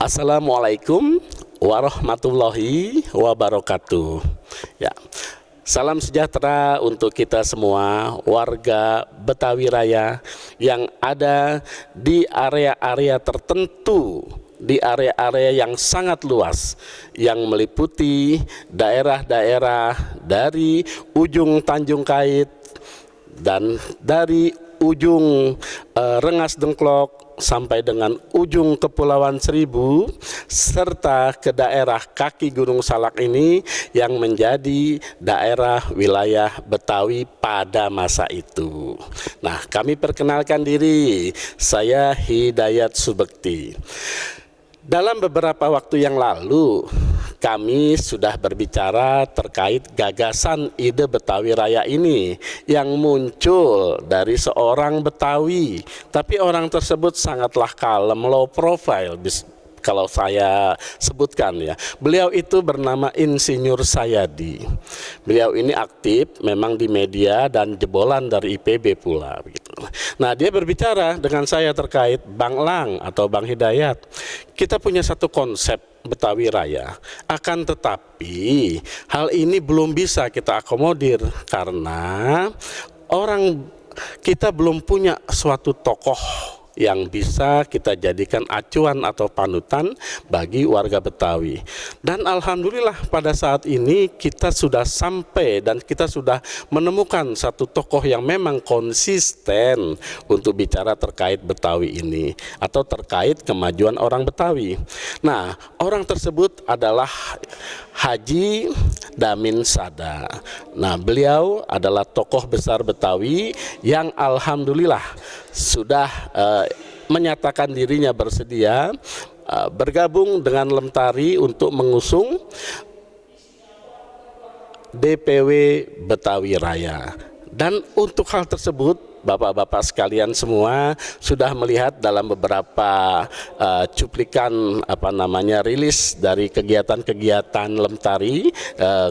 Assalamualaikum warahmatullahi wabarakatuh. Ya, salam sejahtera untuk kita semua warga Betawi Raya yang ada di area-area tertentu, di area-area yang sangat luas yang meliputi daerah-daerah dari ujung Tanjung Kait dan dari ujung Rengas Dengklok sampai dengan ujung Kepulauan Seribu serta ke daerah kaki Gunung Salak ini yang menjadi daerah wilayah Betawi pada masa itu. Nah, kami perkenalkan diri, saya Hidayat Subekti. Dalam beberapa waktu yang lalu, kami sudah berbicara terkait gagasan ide Betawi Raya ini yang muncul dari seorang Betawi, tapi orang tersebut sangatlah kalem, low profile, kalau saya sebutkan ya. Beliau itu bernama Insinyur Sayadi. Beliau ini aktif memang di media dan jebolan dari IPB pula begitu. Nah, dia berbicara dengan saya terkait Bang Lang atau Bang Hidayat. Kita punya satu konsep Betawi Raya, akan tetapi hal ini belum bisa kita akomodir karena kita belum punya suatu tokoh yang bisa kita jadikan acuan atau panutan bagi warga Betawi. Dan alhamdulillah pada saat ini kita sudah sampai dan kita sudah menemukan satu tokoh yang memang konsisten untuk bicara terkait Betawi ini atau terkait kemajuan orang Betawi. Nah, orang tersebut adalah Haji Damin Sada. Nah, beliau adalah tokoh besar Betawi yang alhamdulillah sudah menyatakan dirinya bersedia bergabung dengan Lemtari untuk mengusung DPW Betawi Raya. Dan untuk hal tersebut, Bapak-bapak sekalian semua sudah melihat dalam beberapa cuplikan rilis dari kegiatan-kegiatan Lemtari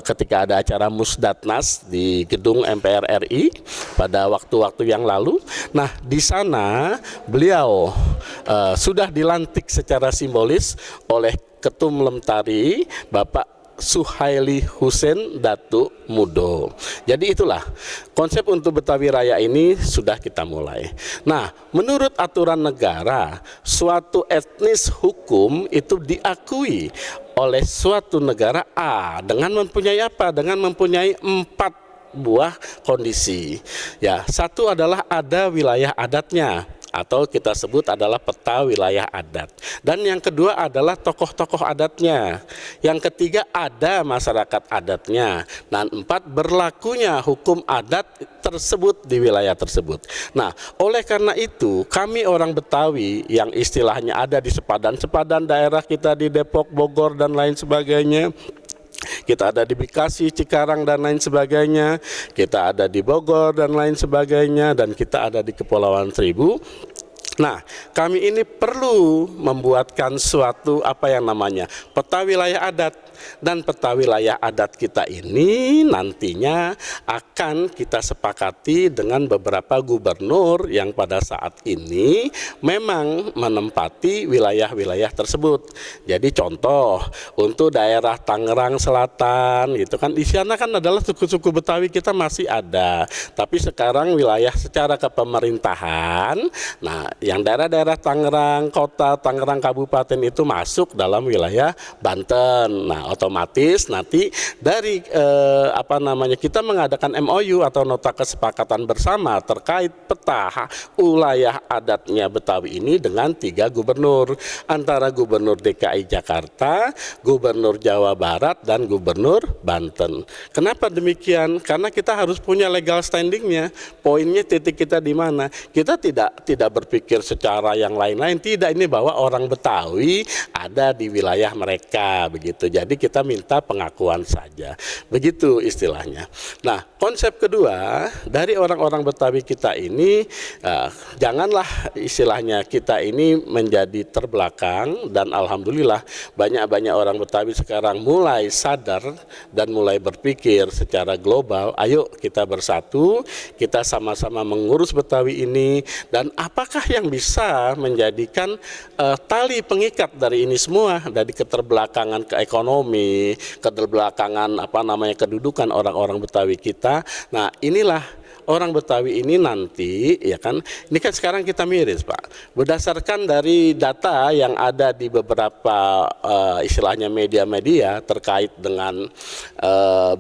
ketika ada acara Musdatnas di gedung MPR RI pada waktu-waktu yang lalu. Nah, di sana beliau sudah dilantik secara simbolis oleh Ketum Lemtari Bapak Suhaili Hussein Datuk Mudo. Jadi itulah konsep untuk Betawi Raya ini sudah kita mulai. Nah, menurut aturan negara, suatu etnis hukum itu diakui oleh suatu negara A dengan mempunyai apa? Dengan mempunyai 4 buah kondisi. Ya, satu adalah ada wilayah adatnya, atau kita sebut adalah peta wilayah adat. Dan yang kedua adalah tokoh-tokoh adatnya. Yang ketiga ada masyarakat adatnya. Dan 4 berlakunya hukum adat tersebut di wilayah tersebut. Nah, oleh karena itu kami orang Betawi yang istilahnya ada di sepadan-sepadan daerah kita di Depok, Bogor dan lain sebagainya, kita ada di Bekasi, Cikarang dan lain sebagainya, kita ada di Bogor dan lain sebagainya, dan kita ada di Kepulauan Seribu. Nah, kami ini perlu membuatkan suatu peta wilayah adat. Dan peta wilayah adat kita ini nantinya akan kita sepakati dengan beberapa gubernur yang pada saat ini memang menempati wilayah-wilayah tersebut. Jadi contoh untuk daerah Tangerang Selatan gitu kan, di sana kan adalah suku-suku Betawi kita masih ada, tapi sekarang wilayah secara kepemerintahan, nah yang daerah-daerah Tangerang Kota, Tangerang Kabupaten itu masuk dalam wilayah Banten. Nah, otomatis nanti dari kita mengadakan MOU atau nota kesepakatan bersama terkait peta wilayah adatnya Betawi ini dengan 3 gubernur, antara Gubernur DKI Jakarta, Gubernur Jawa Barat dan Gubernur Banten. Kenapa demikian? Karena kita harus punya legal standingnya. Poinnya titik kita di mana? Kita tidak berpikir secara yang lain-lain, tidak, ini bahwa orang Betawi ada di wilayah mereka begitu. Jadi kita minta pengakuan saja, begitu istilahnya. Nah, konsep kedua dari orang-orang Betawi kita ini, janganlah istilahnya kita ini menjadi terbelakang, dan alhamdulillah banyak orang Betawi sekarang mulai sadar dan mulai berpikir secara global. Ayo kita bersatu, kita sama-sama mengurus Betawi ini, dan apakah yang yang bisa menjadikan tali pengikat dari ini semua, dari keterbelakangan ke ekonomi, keterbelakangan kedudukan orang-orang Betawi kita. Nah, inilah orang Betawi ini nanti, ya kan, ini kan sekarang kita miris Pak, berdasarkan dari data yang ada di beberapa istilahnya media-media terkait dengan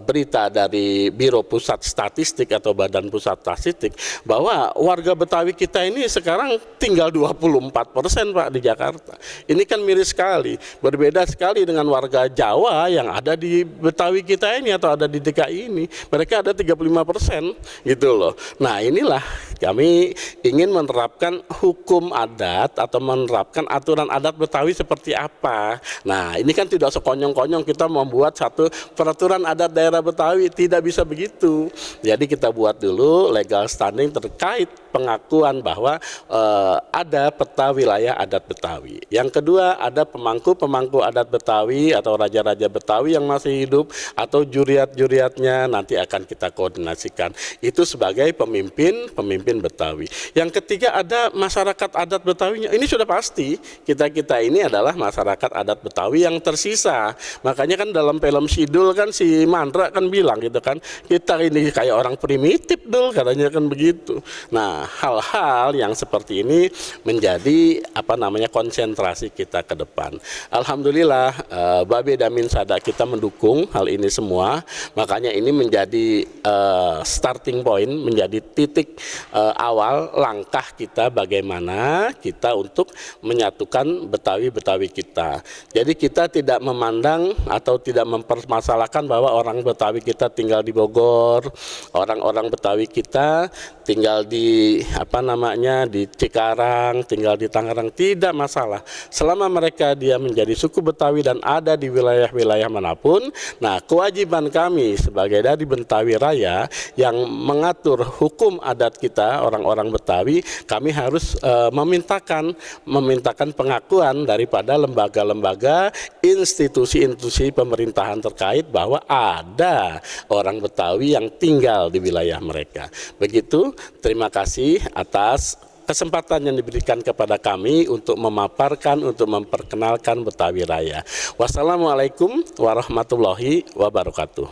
berita dari Biro Pusat Statistik atau Badan Pusat Statistik, bahwa warga Betawi kita ini sekarang tinggal 24% Pak di Jakarta. Ini kan miris sekali, berbeda sekali dengan warga Jawa yang ada di Betawi kita ini atau ada di DKI ini, mereka ada 35% gitu loh. Nah, inilah kami ingin menerapkan hukum adat atau menerapkan aturan adat Betawi seperti apa. Nah, ini kan tidak sekonyong-konyong kita membuat satu peraturan adat daerah Betawi, tidak bisa begitu. Jadi kita buat dulu legal standing terkait pengakuan bahwa ada peta wilayah adat Betawi. Yang kedua, ada pemangku adat Betawi atau raja-raja Betawi yang masih hidup atau juriat-juriatnya nanti akan kita koordinasikan. Itu sebagai pemimpin Betawi. Yang ketiga, ada masyarakat adat Betawinya. Ini sudah pasti kita ini adalah masyarakat adat Betawi yang tersisa. Makanya kan dalam film Sidul kan si Mandra kan bilang gitu kan, kita ini kayak orang primitif Dul, katanya kan begitu. Nah, hal-hal yang seperti ini menjadi konsentrasi kita ke depan. Alhamdulillah Babe Damin Sada kita mendukung hal ini semua. Makanya ini menjadi starting point, menjadi titik awal langkah kita bagaimana kita untuk menyatukan Betawi kita. Jadi kita tidak memandang atau tidak mempermasalahkan bahwa orang Betawi kita tinggal di Bogor, orang-orang Betawi kita tinggal di di Cikarang, tinggal di Tangerang, tidak masalah. Selama mereka dia menjadi suku Betawi dan ada di wilayah-wilayah manapun, nah kewajiban kami sebagai dari Betawi Raya yang mengatur hukum adat kita orang-orang Betawi, kami harus memintakan pengakuan daripada lembaga-lembaga, institusi-institusi pemerintahan terkait bahwa ada orang Betawi yang tinggal di wilayah mereka. Begitu, terima kasih atas kesempatan yang diberikan kepada kami untuk memaparkan, untuk memperkenalkan Betawi Raya. Wassalamualaikum warahmatullahi wabarakatuh.